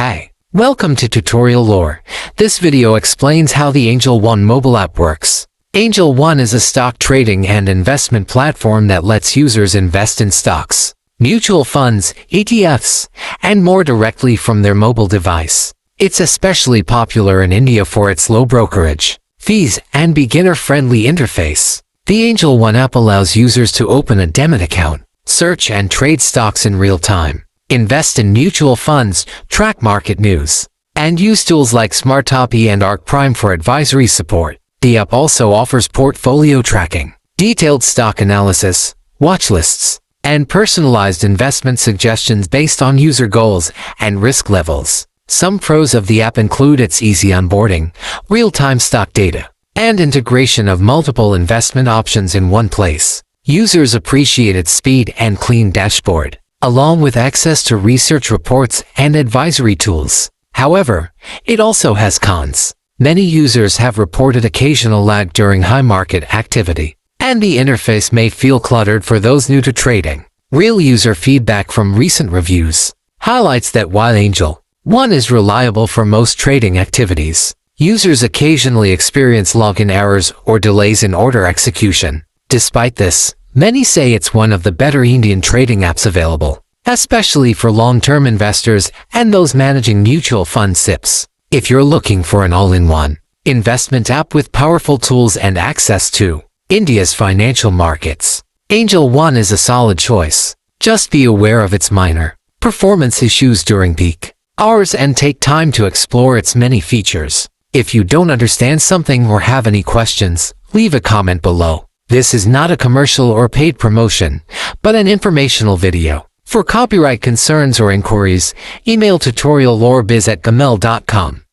Hi, welcome to Tutorial Lore. This video explains how the Angel One mobile app works. Angel One is a stock trading and investment platform that lets users invest in stocks, mutual funds, ETFs, and more directly from their mobile device. It's especially popular in India for its low brokerage fees and beginner-friendly interface. The Angel One app allows users to open a demo account, search and trade stocks in real time, invest in mutual funds, track market news, and use tools like SmartTopy and Arc Prime for advisory support. The app also offers portfolio tracking, detailed stock analysis, watch lists, and personalized investment suggestions based on user goals and risk levels. Some pros of the app include its easy onboarding, real-time stock data, and integration of multiple investment options in one place. Users appreciate its speed and clean dashboard, along with access to research reports and advisory tools. However, it also has cons. Many users have reported occasional lag during high market activity, and the interface may feel cluttered for those new to trading. Real user feedback from recent reviews highlights that while Angel One is reliable for most trading activities, users occasionally experience login errors or delays in order execution. Despite this, many say it's one of the better Indian trading apps available, especially for long-term investors and those managing mutual fund SIPs. If you're looking for an all-in-one investment app with powerful tools and access to India's financial markets, Angel One is a solid choice. Just be aware of its minor performance issues during peak hours and take time to explore its many features. If you don't understand something or have any questions, leave a comment below. This is not a commercial or paid promotion, but an informational video. For copyright concerns or inquiries, email tutoriallorebiz@gmail.com.